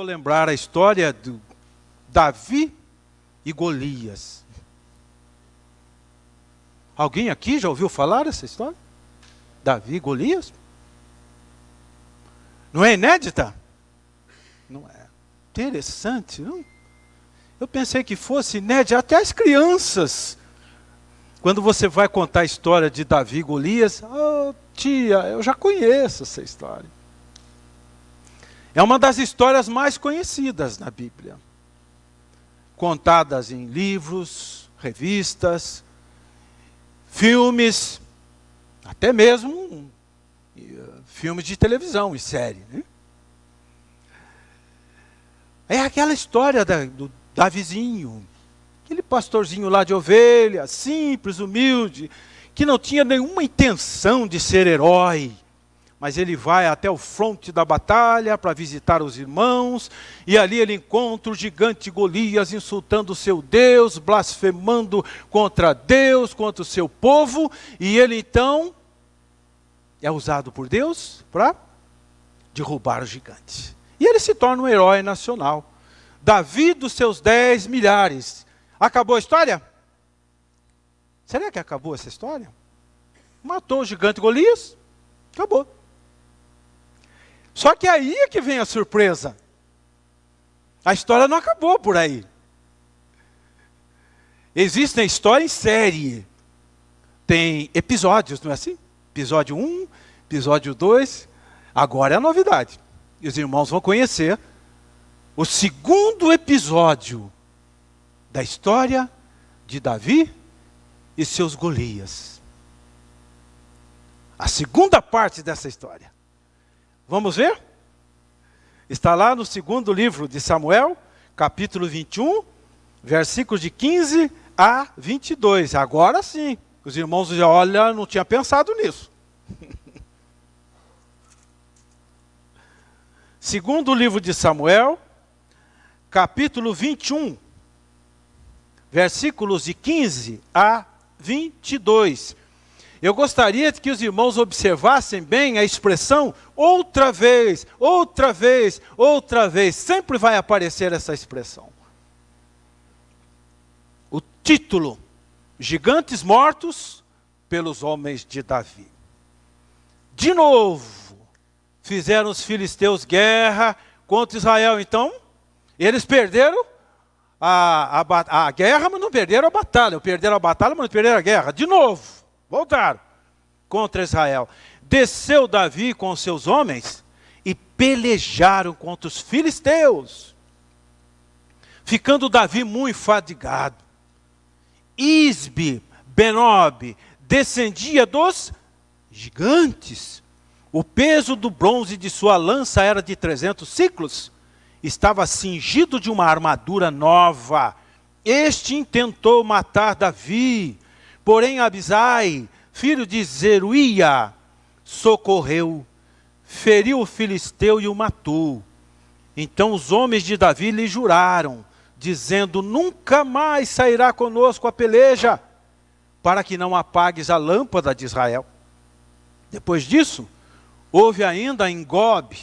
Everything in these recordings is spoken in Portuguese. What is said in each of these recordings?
lembrar a história de Davi e Golias. Alguém aqui já ouviu falar dessa história? Davi e Golias? Não é inédita? Não é. Interessante, não? Eu pensei que fosse inédita até as crianças. Quando você vai contar a história de Davi e Golias, tia, eu já conheço essa história. É uma das histórias mais conhecidas na Bíblia. Contadas em livros, revistas, filmes, até mesmo filmes de televisão e série. Né? É aquela história do Davizinho, aquele pastorzinho lá de ovelha, simples, humilde, que não tinha nenhuma intenção de ser herói. Mas ele vai até o fronte da batalha para visitar os irmãos, e ali ele encontra o gigante Golias insultando o seu Deus, blasfemando contra Deus, contra o seu povo, e ele então é usado por Deus para derrubar o gigante. E ele se torna um herói nacional. Davi dos seus 10 milhares. Acabou a história? Será que acabou essa história? Matou o gigante Golias? Acabou. Só que aí é que vem a surpresa. A história não acabou por aí. Existem histórias em série. Tem episódios, não é assim? Episódio 1, episódio 2. Agora é a novidade. E os irmãos vão conhecer o segundo episódio da história de Davi e seus Golias. A segunda parte dessa história. Vamos ver? Está lá no segundo livro de Samuel, capítulo 21, versículos de 15 a 22. Agora sim, os irmãos já olham, não tinha pensado nisso. Segundo livro de Samuel, capítulo 21, versículos de 15 a 22. Eu gostaria que os irmãos observassem bem a expressão outra vez, outra vez, outra vez. Sempre vai aparecer essa expressão. O título: Gigantes mortos pelos homens de Davi. De novo, fizeram os filisteus guerra contra Israel. Então, eles perderam a guerra, mas não perderam a batalha. Perderam a batalha, mas não perderam a guerra. De novo. Voltaram contra Israel. Desceu Davi com seus homens e pelejaram contra os filisteus. Ficando Davi muito fadigado. Isbe, Benob, descendia dos gigantes. O peso do bronze de sua lança era de 300 siclos. Estava cingido de uma armadura nova. Este intentou matar Davi. Porém Abisai, filho de Zeruia, socorreu, feriu o filisteu e o matou. Então os homens de Davi lhe juraram, dizendo: nunca mais sairá conosco a peleja, para que não apagues a lâmpada de Israel. Depois disso, houve ainda em Gob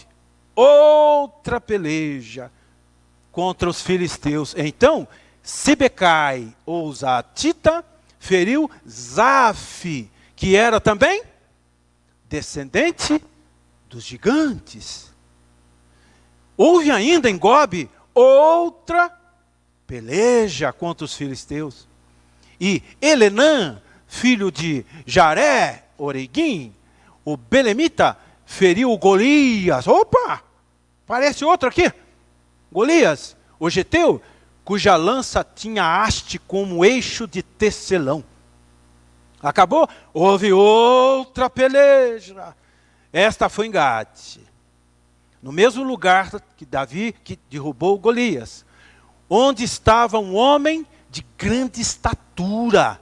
outra peleja contra os filisteus. Então Sibecai, ou Zatita, feriu Zaf, que era também descendente dos gigantes. Houve ainda em Gob outra peleja contra os filisteus. E Elenã, filho de Jaré, Oreguim, o belemita, feriu Golias. Opa! Parece outro aqui. Golias, o geteu, cuja lança tinha haste como eixo de tecelão. Acabou? Houve outra peleja. Esta foi em Gade. No mesmo lugar que Davi que derrubou Golias. Onde estava um homem de grande estatura,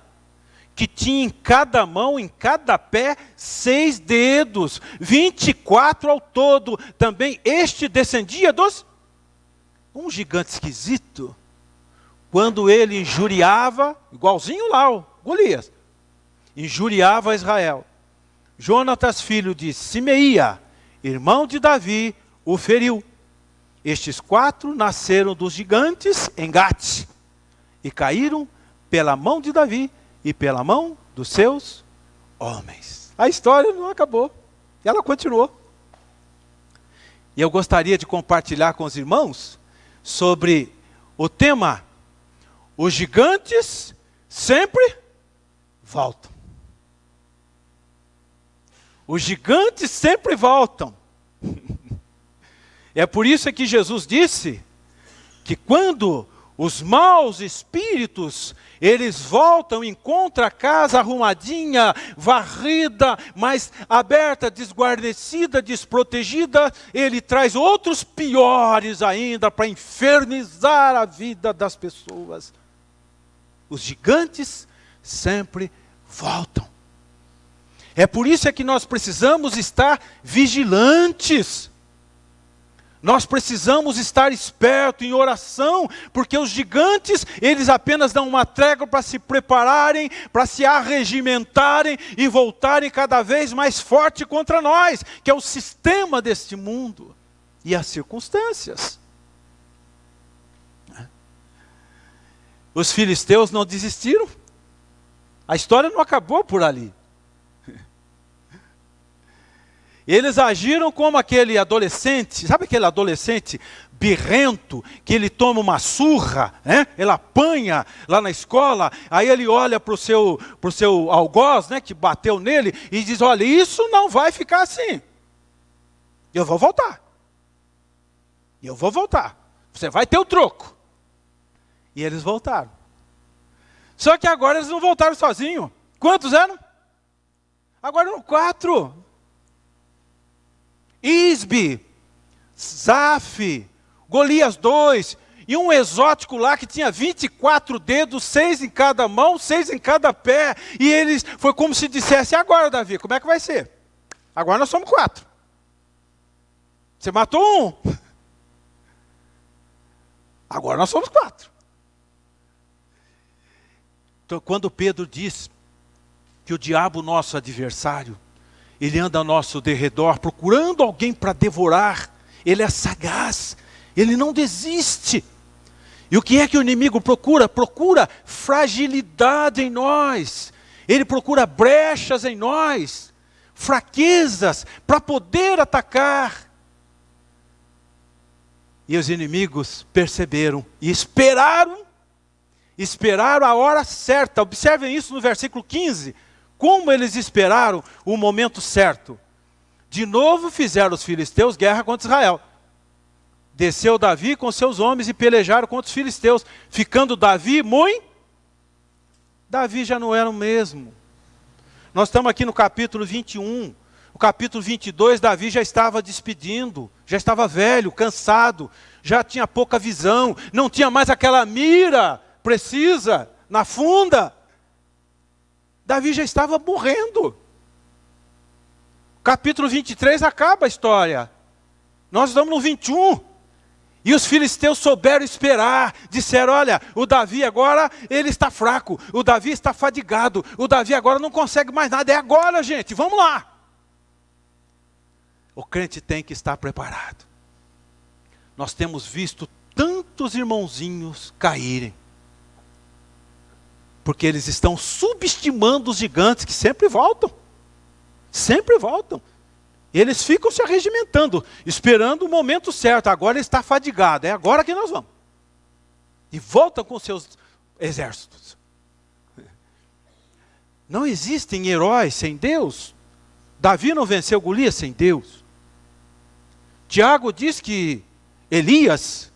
que tinha em cada mão, em cada pé, 6 dedos, 24 ao todo. Também este descendia dos... Um gigante esquisito. Quando ele injuriava, igualzinho lá, o Golias, injuriava Israel. Jonatas, filho de Simeia, irmão de Davi, o feriu. Estes 4 nasceram dos gigantes em Gate e caíram pela mão de Davi e pela mão dos seus homens. A história não acabou, ela continuou. E eu gostaria de compartilhar com os irmãos sobre o tema: os gigantes sempre voltam. Os gigantes sempre voltam. É por isso que Jesus disse que quando os maus espíritos, eles voltam, encontram a casa arrumadinha, varrida, mas aberta, desguarnecida, desprotegida, ele traz outros piores ainda para infernizar a vida das pessoas. Os gigantes sempre voltam. É por isso que nós precisamos estar vigilantes. Nós precisamos estar espertos em oração, porque os gigantes, eles apenas dão uma trégua para se prepararem, para se arregimentarem e voltarem cada vez mais forte contra nós, que é o sistema deste mundo e as circunstâncias. Os filisteus não desistiram. A história não acabou por ali. Eles agiram como aquele adolescente, sabe aquele adolescente birrento, que ele toma uma surra, né? Ele apanha lá na escola, aí ele olha para o seu algoz, né, que bateu nele, e diz: olha, isso não vai ficar assim. Eu vou voltar. Eu vou voltar. Você vai ter o troco. E eles voltaram. Só que agora eles não voltaram sozinhos. Quantos eram? Agora eram 4. Isbe, Zaf, Golias 2, e um exótico lá que tinha 24 dedos, 6 em cada mão, 6 em cada pé, e eles, foi como se dissesse: agora, Davi, como é que vai ser? Agora nós somos 4. Você matou um. Agora nós somos 4. Então, quando Pedro diz que o diabo, nosso adversário, ele anda ao nosso derredor, procurando alguém para devorar. Ele é sagaz, ele não desiste. E o que é que o inimigo procura? Procura fragilidade em nós. Ele procura brechas em nós, fraquezas, para poder atacar. E os inimigos perceberam e esperaram a hora certa. Observem isso no versículo 15. Como eles esperaram o momento certo. De novo fizeram os filisteus guerra contra Israel. Desceu Davi com seus homens e pelejaram contra os filisteus. Ficando Davi muito... Davi já não era o mesmo. Nós estamos aqui no capítulo 21. No capítulo 22, Davi já estava despedindo. Já estava velho, cansado. Já tinha pouca visão. Não tinha mais aquela mira precisa na funda. Davi já estava morrendo. Capítulo 23 acaba a história. Nós estamos no 21. E os filisteus souberam esperar. Disseram: olha, o Davi agora, ele está fraco. O Davi está fadigado. O Davi agora não consegue mais nada. É agora, gente, vamos lá. O crente tem que estar preparado. Nós temos visto tantos irmãozinhos caírem. Porque eles estão subestimando os gigantes que sempre voltam. Sempre voltam. Eles ficam se arregimentando, esperando o momento certo. Agora ele está fadigado, é agora que nós vamos. E voltam com seus exércitos. Não existem heróis sem Deus. Davi não venceu Golias sem Deus. Tiago diz que Elias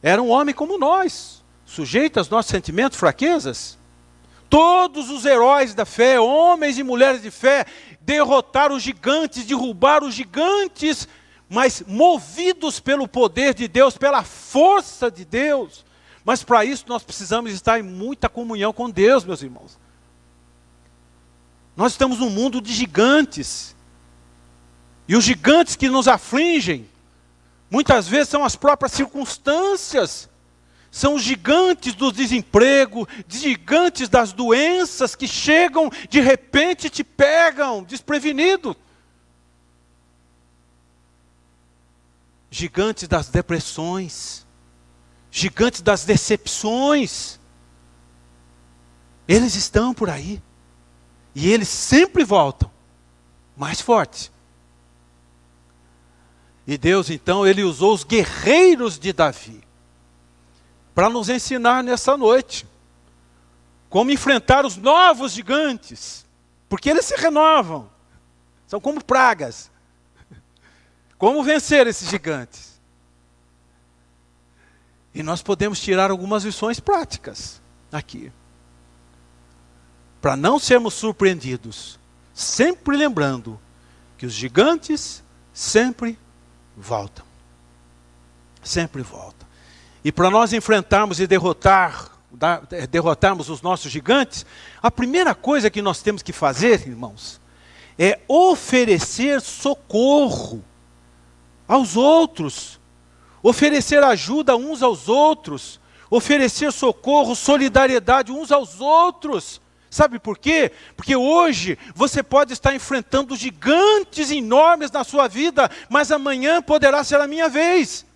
era um homem como nós, sujeito aos nossos sentimentos, fraquezas. Todos os heróis da fé, homens e mulheres de fé, derrotaram os gigantes, derrubaram os gigantes, mas movidos pelo poder de Deus, pela força de Deus. Mas para isso nós precisamos estar em muita comunhão com Deus, meus irmãos. Nós estamos num mundo de gigantes. E os gigantes que nos afligem, muitas vezes são as próprias circunstâncias. São os gigantes do desemprego, gigantes das doenças que chegam, de repente te pegam desprevenido. gigantes das depressões, gigantes das decepções. Eles estão por aí. E eles sempre voltam mais fortes. E Deus, então, Ele usou os guerreiros de Davi para nos ensinar nessa noite como enfrentar os novos gigantes. Porque eles se renovam. São como pragas. Como vencer esses gigantes? E nós podemos tirar algumas lições práticas aqui. Para não sermos surpreendidos. Sempre lembrando que os gigantes sempre voltam. Sempre voltam. E para nós enfrentarmos e derrotarmos os nossos gigantes, a primeira coisa que nós temos que fazer, irmãos, é oferecer socorro aos outros, oferecer ajuda uns aos outros, oferecer socorro, solidariedade uns aos outros. Sabe por quê? Porque hoje você pode estar enfrentando gigantes enormes na sua vida, mas amanhã poderá ser a minha vez.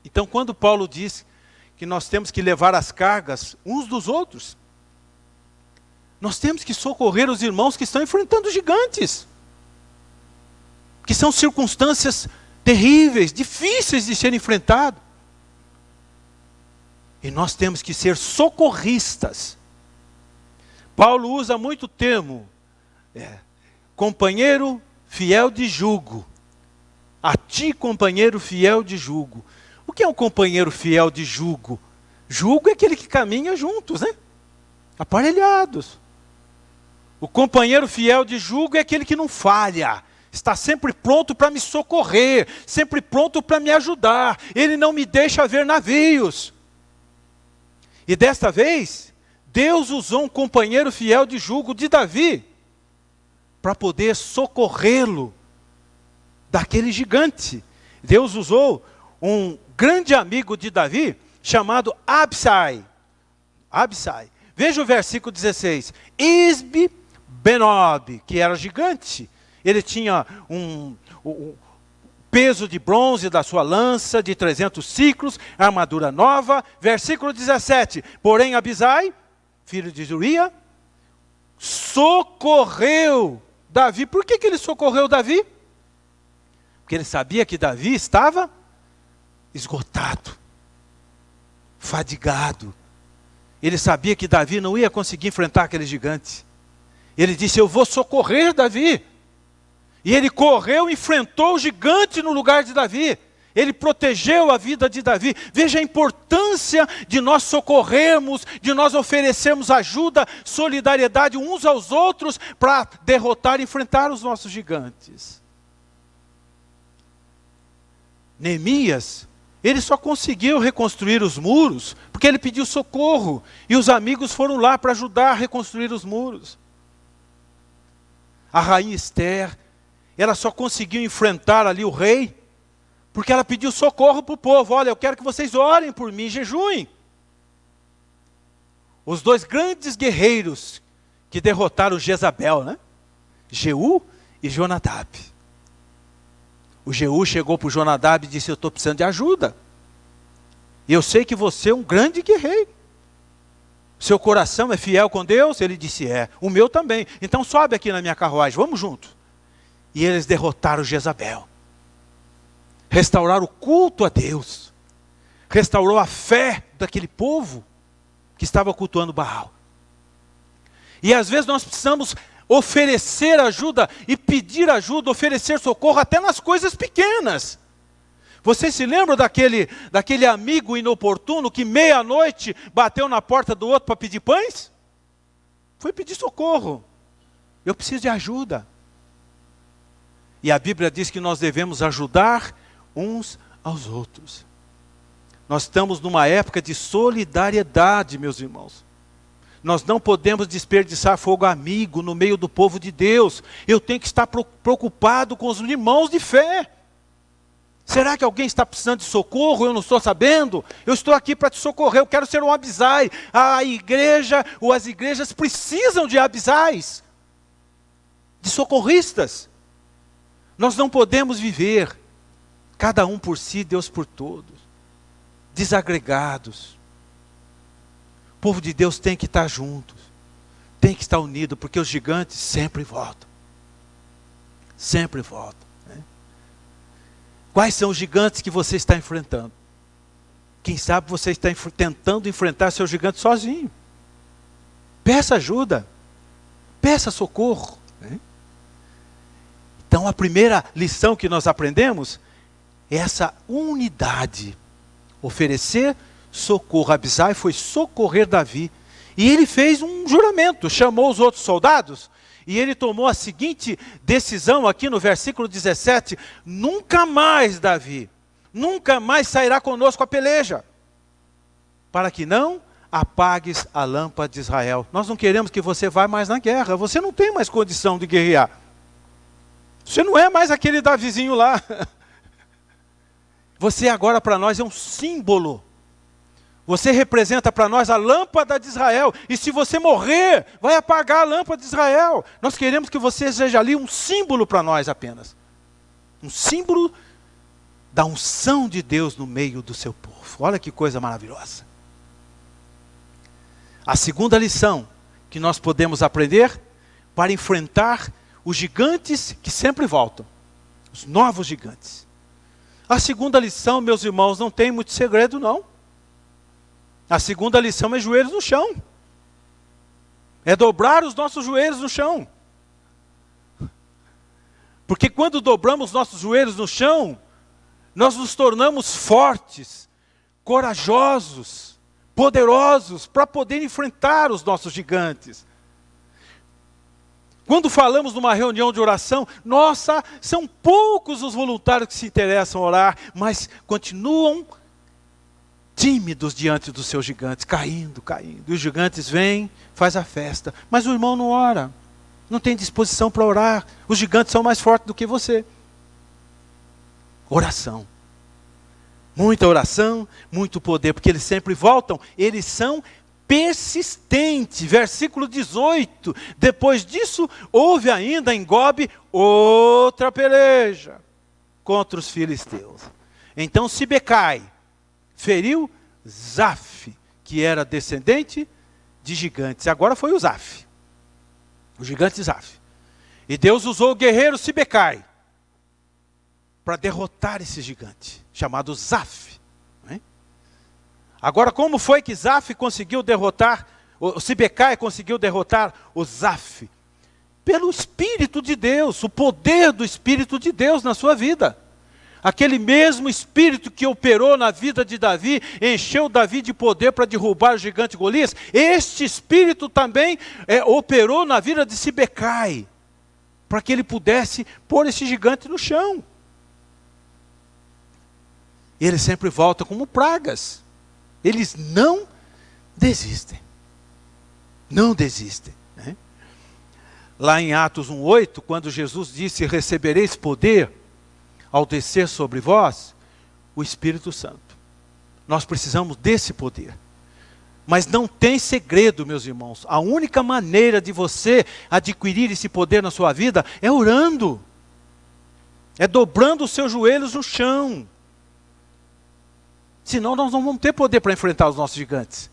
Então, quando Paulo diz que nós temos que levar as cargas uns dos outros, nós temos que socorrer os irmãos que estão enfrentando gigantes, que são circunstâncias terríveis, difíceis de serem enfrentadas. E nós temos que ser socorristas. Paulo usa muito o termo, companheiro fiel de jugo. A ti, companheiro fiel de jugo. O que é um companheiro fiel de jugo? Jugo é aquele que caminha juntos, né? Aparelhados. O companheiro fiel de jugo é aquele que não falha. Está sempre pronto para me socorrer, sempre pronto para me ajudar. Ele não me deixa ver navios. E desta vez, Deus usou um companheiro fiel de jugo de Davi para poder socorrê-lo daquele gigante. Deus usou um grande amigo de Davi chamado Abisai. Veja o versículo 16. Isbi Benob, que era gigante. Ele tinha um peso de bronze da sua lança, de 300 ciclos, armadura nova. Versículo 17. Porém Abisai, filho de Zuria, socorreu Davi. Por que ele socorreu Davi? Porque ele sabia que Davi estava esgotado, fadigado. Ele sabia que Davi não ia conseguir enfrentar aquele gigante. Ele disse, eu vou socorrer Davi. E ele correu e enfrentou o gigante no lugar de Davi. Ele protegeu a vida de Davi. Veja a importância de nós socorrermos, de nós oferecermos ajuda, solidariedade uns aos outros para derrotar e enfrentar os nossos gigantes. Neemias, ele só conseguiu reconstruir os muros porque ele pediu socorro. E os amigos foram lá para ajudar a reconstruir os muros. A rainha Esther, ela só conseguiu enfrentar ali o rei porque ela pediu socorro para o povo. Olha, eu quero que vocês orem por mim, jejuem. Os dois grandes guerreiros que derrotaram Jezabel, né? Jeú e Jonadab. O Jeú chegou para o Jonadab e disse, eu estou precisando de ajuda. E eu sei que você é um grande guerreiro. Seu coração é fiel com Deus? Ele disse, é. O meu também. Então sobe aqui na minha carruagem, vamos juntos. E eles derrotaram Jezabel. Restauraram o culto a Deus. Restaurou a fé daquele povo que estava cultuando Baal. E às vezes nós precisamos oferecer ajuda e pedir ajuda, oferecer socorro até nas coisas pequenas. Você se lembra daquele amigo inoportuno que meia-noite bateu na porta do outro para pedir pães? Foi pedir socorro. Eu preciso de ajuda. E a Bíblia diz que nós devemos ajudar uns aos outros. Nós estamos numa época de solidariedade, meus irmãos. Nós não podemos desperdiçar fogo amigo no meio do povo de Deus. Eu tenho que estar preocupado com os irmãos de fé. Será que alguém está precisando de socorro? Eu não estou sabendo. Eu estou aqui para te socorrer. Eu quero ser um Abisai. A igreja ou as igrejas precisam de Abisais, de socorristas. Nós não podemos viver Cada um por si, Deus por todos. Desagregados. O povo de Deus tem que estar juntos. Tem que estar unido, porque os gigantes sempre voltam. Sempre voltam. Né? Quais são os gigantes que você está enfrentando? Quem sabe você está tentando enfrentar seu gigante sozinho. Peça ajuda. Peça socorro. Né? Então a primeira lição que nós aprendemos é essa unidade. Oferecer socorro. Abisai foi socorrer Davi. E ele fez um juramento, chamou os outros soldados, e ele tomou a seguinte decisão aqui no versículo 17, nunca mais, Davi, nunca mais sairá conosco a peleja, para que não apagues a lâmpada de Israel. Nós não queremos que você vá mais na guerra, você não tem mais condição de guerrear. Você não é mais aquele Davizinho lá. Você agora para nós é um símbolo. Você representa para nós a lâmpada de Israel. E se você morrer, vai apagar a lâmpada de Israel. Nós queremos que você seja ali um símbolo para nós apenas. Um símbolo da unção de Deus no meio do seu povo. Olha que coisa maravilhosa. A segunda lição que nós podemos aprender para enfrentar os gigantes que sempre voltam. Os novos gigantes. A segunda lição, meus irmãos, não tem muito segredo não. A segunda lição é joelhos no chão. É dobrar os nossos joelhos no chão. Porque quando dobramos nossos joelhos no chão, nós nos tornamos fortes, corajosos, poderosos, para poder enfrentar os nossos gigantes. Quando falamos numa reunião de oração, nossa, são poucos os voluntários que se interessam a orar, mas continuam tímidos diante dos seus gigantes, caindo. E os gigantes vêm, faz a festa. Mas o irmão não ora, não tem disposição para orar. Os gigantes são mais fortes do que você. Oração. Muita oração, muito poder, porque eles sempre voltam. Eles são persistentes. Versículo 18. Depois disso, houve ainda em Gobe outra peleja contra os filisteus. Então Sibecai feriu Zaf, que era descendente de gigantes. Agora foi o Zaf, o gigante Zaf. E Deus usou o guerreiro Sibecai para derrotar esse gigante, chamado Zaf. Né? Agora, como foi que Zaf conseguiu derrotar, o Sibecai conseguiu derrotar o Zaf? Pelo Espírito de Deus, o poder do Espírito de Deus na sua vida. Aquele mesmo Espírito que operou na vida de Davi, encheu Davi de poder para derrubar o gigante Golias, este Espírito também operou na vida de Sibecai, para que ele pudesse pôr esse gigante no chão. E eles sempre voltam como pragas. Eles não desistem. Não desistem. Né? Lá em Atos 1:8, quando Jesus disse, recebereis poder ao descer sobre vós o Espírito Santo. Nós precisamos desse poder. Mas não tem segredo, meus irmãos. A única maneira de você adquirir esse poder na sua vida é orando. É dobrando os seus joelhos no chão. Senão nós não vamos ter poder para enfrentar os nossos gigantes.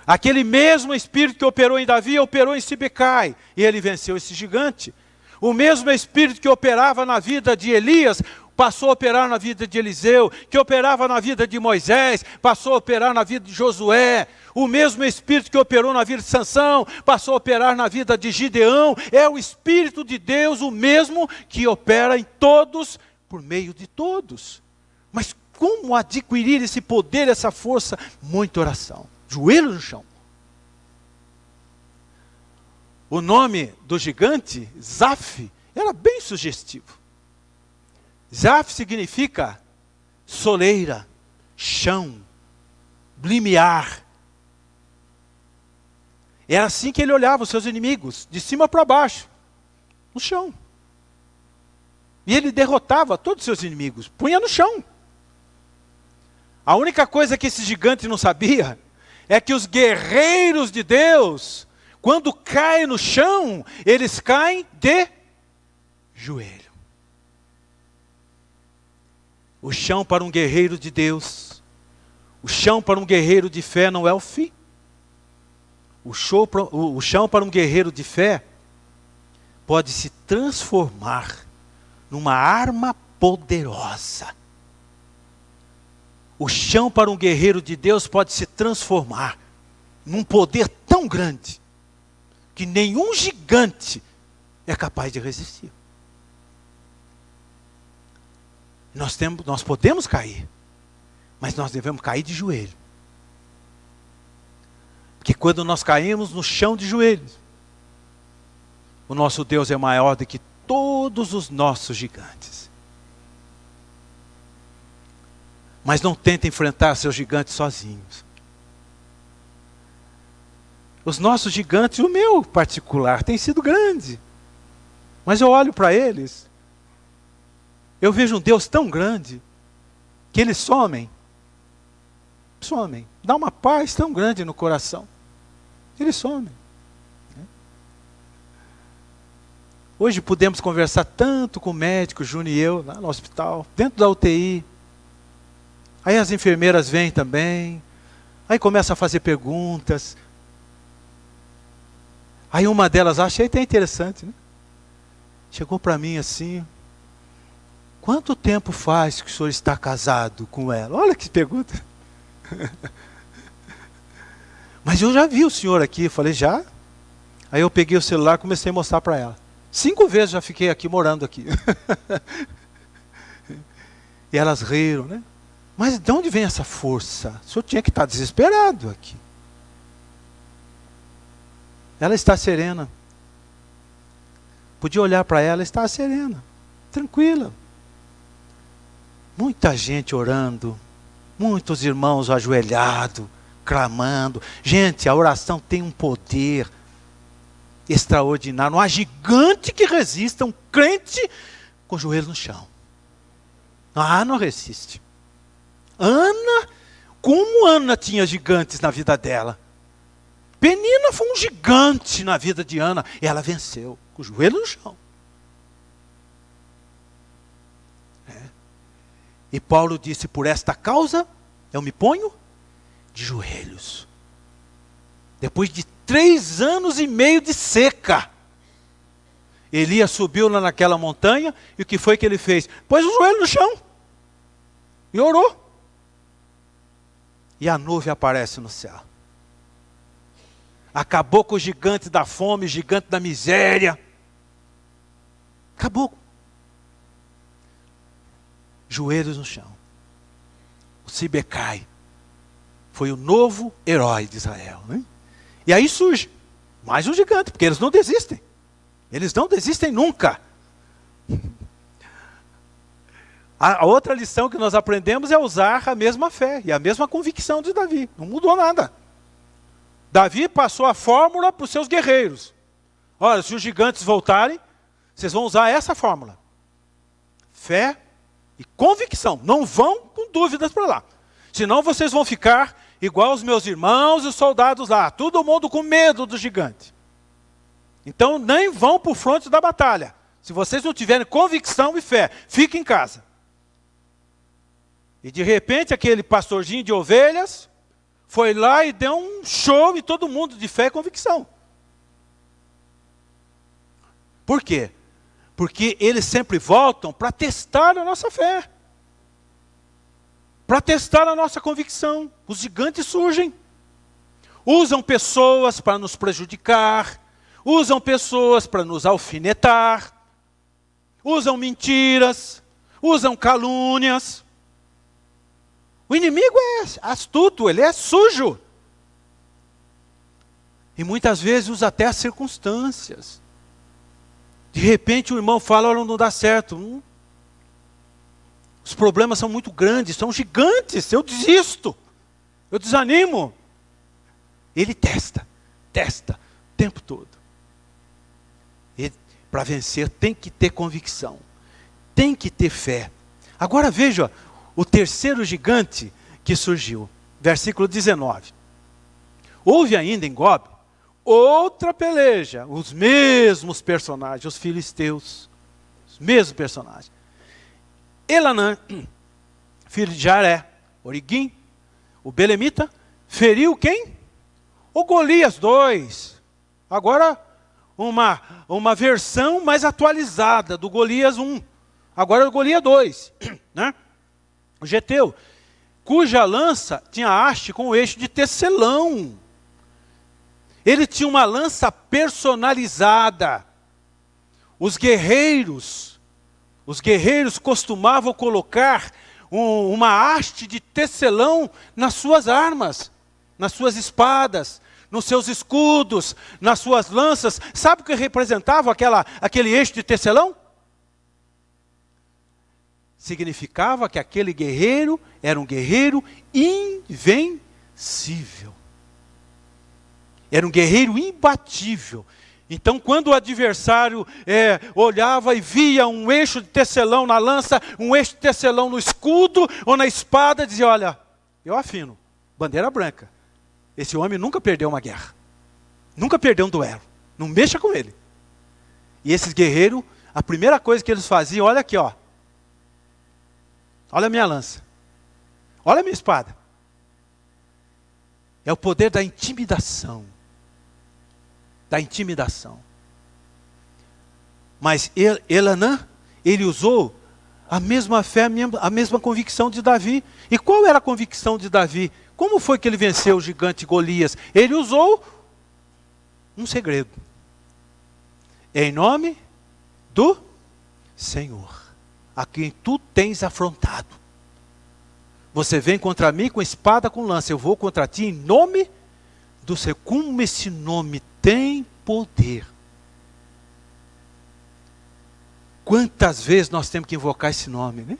Aquele mesmo Espírito que operou em Davi, operou em Sibecai. E ele venceu esse gigante. O mesmo Espírito que operava na vida de Elias, passou a operar na vida de Eliseu, que operava na vida de Moisés, passou a operar na vida de Josué. O mesmo Espírito que operou na vida de Sansão, passou a operar na vida de Gideão. É o Espírito de Deus, o mesmo que opera em todos, por meio de todos. Mas como adquirir esse poder, essa força? Muita oração. Joelho no chão. O nome do gigante, Zaf, era bem sugestivo. Zaf significa soleira, chão, limiar. Era assim que ele olhava os seus inimigos, de cima para baixo, no chão. E ele derrotava todos os seus inimigos, punha no chão. A única coisa que esse gigante não sabia é que os guerreiros de Deus, quando caem no chão, eles caem de joelho. O chão para um guerreiro de Deus, o chão para um guerreiro de fé não é o fim. O chão para um guerreiro de fé pode se transformar numa arma poderosa. O chão para um guerreiro de Deus pode se transformar num poder tão grande que nenhum gigante é capaz de resistir. Nós podemos cair, mas nós devemos cair de joelho. Porque quando nós caímos no chão de joelhos, o nosso Deus é maior do que todos os nossos gigantes. Mas não tente enfrentar seus gigantes sozinhos. Os nossos gigantes, o meu particular, tem sido grande. Mas eu olho para eles, eu vejo um Deus tão grande, que eles somem. Dá uma paz tão grande no coração. Eles somem. Hoje podemos conversar tanto com o médico, Júnior e eu, lá no hospital, dentro da UTI. Aí as enfermeiras vêm também. Aí começa a fazer perguntas. Aí uma delas, achei até interessante, né? Chegou para mim assim: quanto tempo faz que o senhor está casado com ela? Olha que pergunta. Mas eu já vi o senhor aqui. Falei, já? Aí eu peguei o celular e comecei a mostrar para ela. 5 vezes já fiquei aqui, morando aqui. E elas riram, né? Mas de onde vem essa força? O senhor tinha que estar desesperado aqui. Ela está serena. Podia olhar para ela, está serena, tranquila. Muita gente orando, muitos irmãos ajoelhados, clamando. Gente, a oração tem um poder extraordinário. Não há gigante que resista um crente com o joelho no chão. Não resiste. Como Ana tinha gigantes na vida dela. Penina foi um gigante na vida de Ana. E ela venceu, com o joelho no chão. E Paulo disse, por esta causa, eu me ponho de joelhos. Depois de 3 anos e meio de seca, Elias subiu lá naquela montanha, e o que foi que ele fez? Pôs o joelho no chão, e orou. E a nuvem aparece no céu. Acabou com o gigante da fome, o gigante da miséria. Acabou. Joelhos no chão. O Sibecai foi o novo herói de Israel, né? E aí surge mais um gigante, porque eles não desistem. Eles não desistem nunca. A outra lição que nós aprendemos é usar a mesma fé e a mesma convicção de Davi. Não mudou nada. Davi passou a fórmula para os seus guerreiros. Olha, se os gigantes voltarem, vocês vão usar essa fórmula. Fé e convicção. Não vão com dúvidas para lá. Senão vocês vão ficar igual os meus irmãos e os soldados lá. Todo mundo com medo do gigante. Então nem vão para o fronte da batalha. Se vocês não tiverem convicção e fé, fiquem em casa. E de repente aquele pastorzinho de ovelhas foi lá e deu um show e todo mundo de fé e convicção. Por quê? Porque eles sempre voltam para testar a nossa fé. Para testar a nossa convicção. Os gigantes surgem. Usam pessoas para nos prejudicar. Usam pessoas para nos alfinetar. Usam mentiras. Usam calúnias. O inimigo é astuto, ele é sujo. E muitas vezes usa até as circunstâncias. De repente o irmão fala, olha, não dá certo. Os problemas são muito grandes, são gigantes, eu desisto. Eu desanimo. Ele testa o tempo todo. Para vencer tem que ter convicção. Tem que ter fé. Agora veja, o terceiro gigante que surgiu. Versículo 19. Houve ainda em Gob outra peleja. Os mesmos personagens, os filisteus. Os mesmos personagens. Elanã filho de Jaré, Origuim, o belemita, feriu quem? O Golias 2. Agora, uma versão mais atualizada do Golias 1. Agora é o Golias 2. Né? O geteu, cuja lança tinha haste com o eixo de tecelão. Ele tinha uma lança personalizada. Os guerreiros costumavam colocar uma haste de tecelão nas suas armas, nas suas espadas, nos seus escudos, nas suas lanças. Sabe o que representava aquele eixo de tecelão? Significava que aquele guerreiro era um guerreiro invencível. Era um guerreiro imbatível. Então, quando o adversário olhava e via um eixo de tecelão na lança, um eixo de tecelão no escudo ou na espada, dizia, olha, eu afino, bandeira branca. Esse homem nunca perdeu uma guerra. Nunca perdeu um duelo. Não mexa com ele. E esses guerreiros, a primeira coisa que eles faziam, olha aqui, ó. Olha a minha lança. Olha a minha espada. É o poder da intimidação. Da intimidação. Mas Elanã, ele usou a mesma fé, a mesma convicção de Davi. E qual era a convicção de Davi? Como foi que ele venceu o gigante Golias? Ele usou um segredo. Em nome do Senhor, a quem tu tens afrontado. Você vem contra mim com espada, com lança. Eu vou contra ti em nome do Senhor. Como esse nome tem poder. Quantas vezes nós temos que invocar esse nome, né?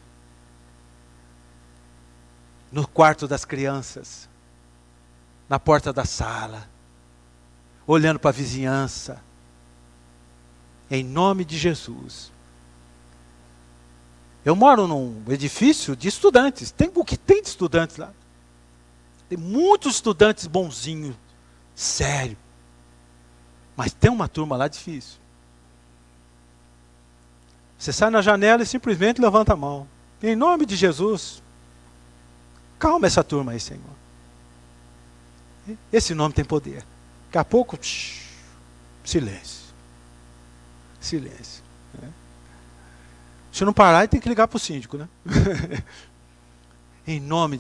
No quarto das crianças, na porta da sala, olhando para a vizinhança. Em nome de Jesus. Eu moro num edifício de estudantes. O que tem de estudantes lá? Tem muitos estudantes bonzinhos, sério. Mas tem uma turma lá difícil. Você sai na janela e simplesmente levanta a mão. Em nome de Jesus. Calma essa turma aí, Senhor. Esse nome tem poder. Daqui a pouco, silêncio. Silêncio. Se não parar, tem que ligar para o síndico, né?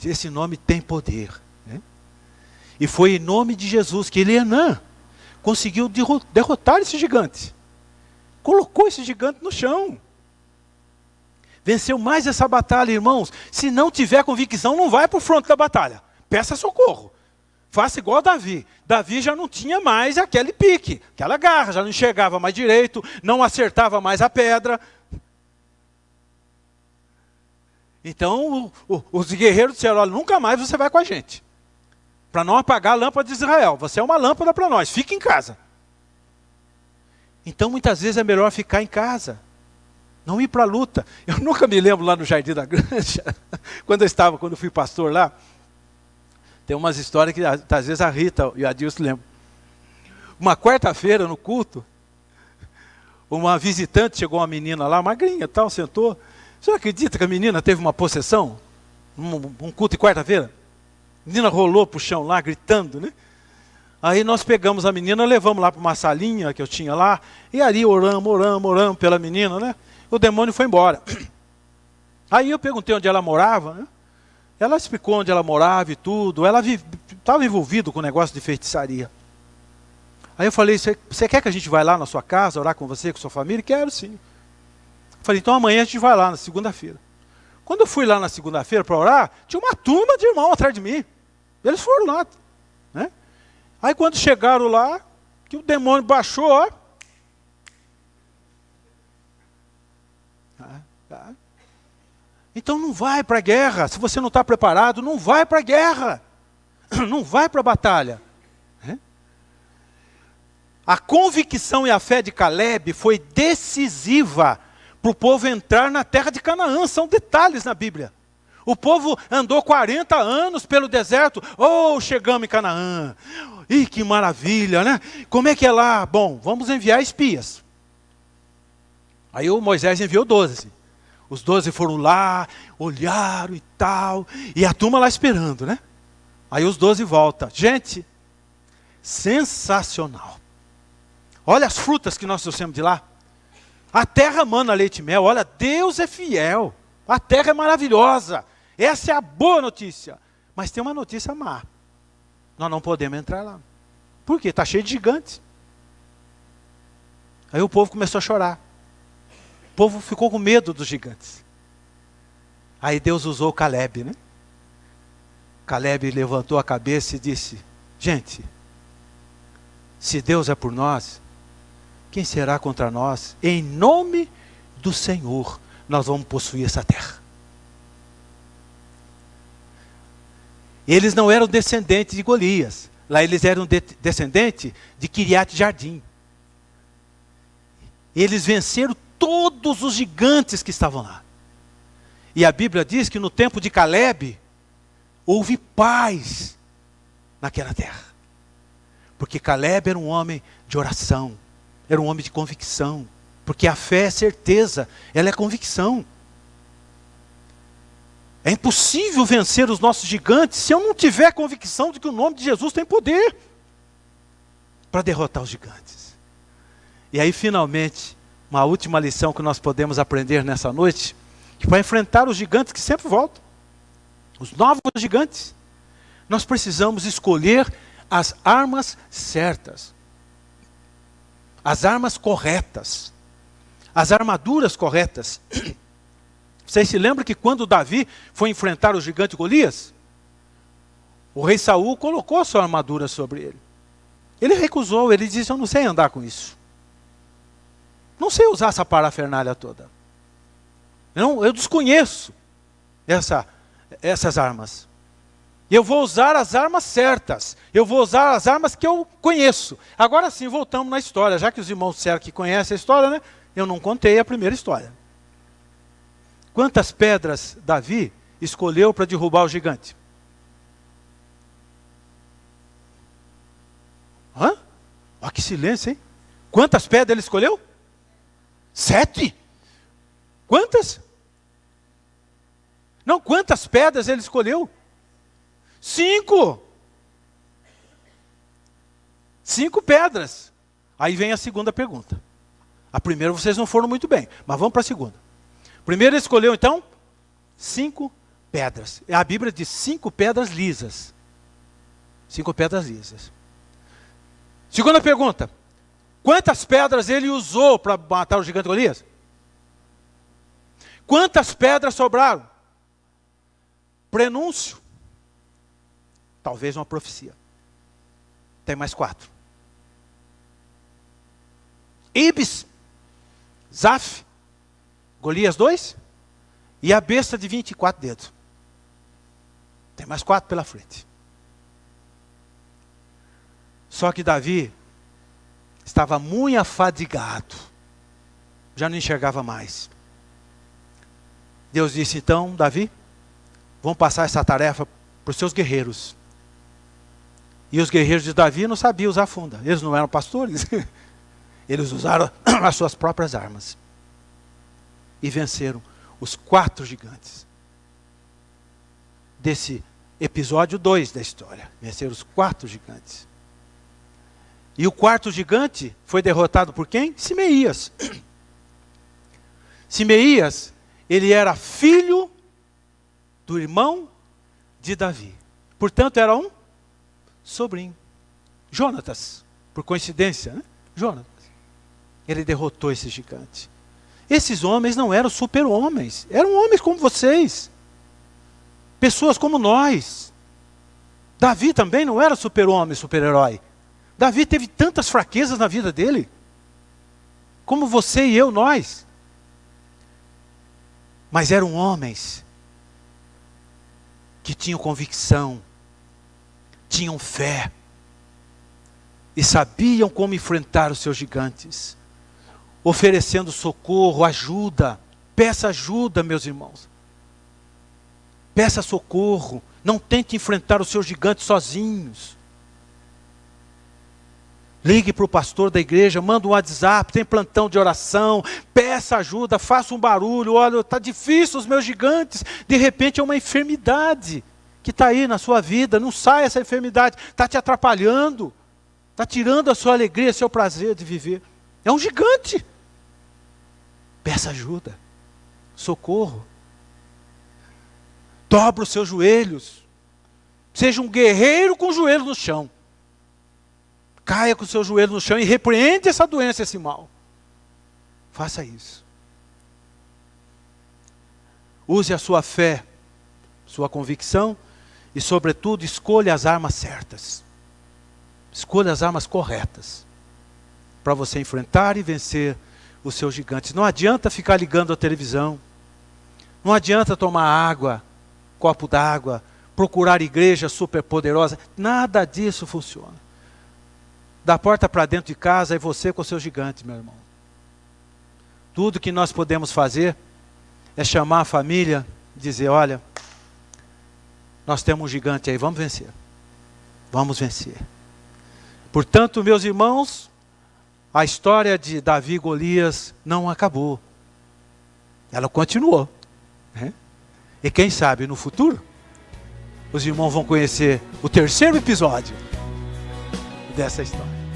Esse nome tem poder. Né? E foi em nome de Jesus que Elanã conseguiu derrotar esse gigante. Colocou esse gigante no chão. Venceu mais essa batalha, irmãos. Se não tiver convicção, não vai para o fronte da batalha. Peça socorro. Faça igual Davi. Davi já não tinha mais aquele pique, aquela garra, já não enxergava mais direito, não acertava mais a pedra. Então, os guerreiros disseram, olha, nunca mais você vai com a gente. Para não apagar a lâmpada de Israel. Você é uma lâmpada para nós, fique em casa. Então, muitas vezes é melhor ficar em casa. Não ir para a luta. Eu nunca me lembro lá no Jardim da Granja, quando eu fui pastor lá, tem umas histórias que às vezes a Rita e a Dilson lembram. Uma quarta-feira no culto, uma visitante, chegou uma menina lá, magrinha e tal, sentou. Você acredita que a menina teve uma possessão? Um culto de quarta-feira? A menina rolou para o chão lá, gritando, né? Aí nós pegamos a menina, levamos lá para uma salinha que eu tinha lá, e ali oramos pela menina, né? O demônio foi embora. Aí eu perguntei onde ela morava, né? Ela explicou onde ela morava e tudo. Ela estava envolvida com o negócio de feitiçaria. Aí eu falei, você quer que a gente vá lá na sua casa, orar com você, com sua família? Quero sim. Falei, então amanhã a gente vai lá, na segunda-feira. Quando eu fui lá na segunda-feira para orar, tinha uma turma de irmãos atrás de mim. Eles foram lá. Né? Aí quando chegaram lá, que o demônio baixou, ó. Então não vai para a guerra. Se você não está preparado, não vai para a guerra. Não vai para a batalha. A convicção e a fé de Caleb foi decisiva para o povo entrar na terra de Canaã. São detalhes na Bíblia. O povo andou 40 anos pelo deserto. Oh, chegamos em Canaã. Ih, que maravilha, né? Como é que é lá? Bom, vamos enviar espias. Aí o Moisés enviou 12. Os 12 foram lá, olharam e tal, e a turma lá esperando, né? Aí os 12 voltam. Gente, sensacional. Olha as frutas que nós trouxemos de lá. A terra mana leite e mel. Olha, Deus é fiel. A terra é maravilhosa. Essa é a boa notícia. Mas tem uma notícia má. Nós não podemos entrar lá. Por quê? Está cheio de gigantes. Aí o povo começou a chorar. O povo ficou com medo dos gigantes. Aí Deus usou Caleb, né? Caleb levantou a cabeça e disse: gente, se Deus é por nós, quem será contra nós? Em nome do Senhor, nós vamos possuir essa terra. Eles não eram descendentes de Golias. Lá eles eram descendentes de Quiriate Jardim. Eles venceram todos os gigantes que estavam lá. E a Bíblia diz que no tempo de Caleb, houve paz naquela terra. Porque Caleb era um homem de oração. Era um homem de convicção. Porque a fé é certeza, ela é convicção. É impossível vencer os nossos gigantes se eu não tiver convicção de que o nome de Jesus tem poder para derrotar os gigantes. E aí, finalmente, uma última lição que nós podemos aprender nessa noite, que para enfrentar os gigantes que sempre voltam, os novos gigantes, nós precisamos escolher as armas certas, as armas corretas, as armaduras corretas. Vocês se lembram que quando Davi foi enfrentar o gigante Golias, o rei Saul colocou sua armadura sobre ele. Ele recusou, ele disse: eu não sei andar com isso. Não sei usar essa parafernália toda. Eu desconheço essas armas. E eu vou usar as armas certas. Eu vou usar as armas que eu conheço. Agora sim, voltamos na história. Já que os irmãos disseram que conhecem a história, né? Eu não contei a primeira história. Quantas pedras Davi escolheu para derrubar o gigante? Hã? Olha que silêncio, hein? Quantas pedras ele escolheu? 7? Quantas? Não, quantas pedras ele escolheu? 5. 5 pedras. Aí vem a segunda pergunta. A primeira vocês não foram muito bem, mas vamos para a segunda. Primeiro ele escolheu então 5 pedras. A Bíblia diz 5 pedras lisas. 5 pedras lisas. Segunda pergunta. Quantas pedras ele usou para matar o gigante Golias? Quantas pedras sobraram? Prenúncio. Talvez uma profecia. Tem mais 4. Ibis. Zaf. Golias 2. E a besta de 24 dedos. Tem mais 4 pela frente. Só que Davi estava muito afadigado. Já não enxergava mais. Deus disse então: Davi, vamos passar essa tarefa para os seus guerreiros. E os guerreiros de Davi não sabiam usar funda. Eles não eram pastores. Eles usaram as suas próprias armas. E venceram os 4 gigantes. Desse episódio 2 da história. Venceram os 4 gigantes. E o 4º gigante foi derrotado por quem? Simeias. Simeias, ele era filho do irmão de Davi. Portanto, era um sobrinho. Jonatas, por coincidência, né? Jonatas. Ele derrotou esse gigante. Esses homens não eram super-homens. Eram homens como vocês. Pessoas como nós. Davi também não era super-homem, super-herói. Davi teve tantas fraquezas na vida dele. Como você e eu, nós. Mas eram homens que tinham convicção, tinham fé e sabiam como enfrentar os seus gigantes, oferecendo socorro, ajuda. Peça ajuda, meus irmãos. Peça socorro. Não tente enfrentar os seus gigantes sozinhos. Ligue para o pastor da igreja, manda um WhatsApp, tem plantão de oração, peça ajuda, faça um barulho. Olha, está difícil os meus gigantes. De repente é uma enfermidade que está aí na sua vida. Não sai essa enfermidade, está te atrapalhando, está tirando a sua alegria, seu prazer de viver. É um gigante. Peça ajuda, socorro. Dobra os seus joelhos. Seja um guerreiro com o joelho no chão. Caia com o seu joelho no chão e repreende essa doença, esse mal. Faça isso. Use a sua fé, sua convicção e, sobretudo, escolha as armas certas. Escolha as armas corretas para você enfrentar e vencer os seus gigantes. Não adianta ficar ligando a televisão. Não adianta tomar água, copo d'água, procurar igreja superpoderosa. Nada disso funciona. Da porta para dentro de casa é você com o seu gigante, meu irmão. Tudo que nós podemos fazer é chamar a família e dizer, olha, nós temos um gigante aí, vamos vencer. Vamos vencer. Portanto, meus irmãos, a história de Davi e Golias não acabou. Ela continuou. Né? E quem sabe no futuro, os irmãos vão conhecer o terceiro episódio dessa história.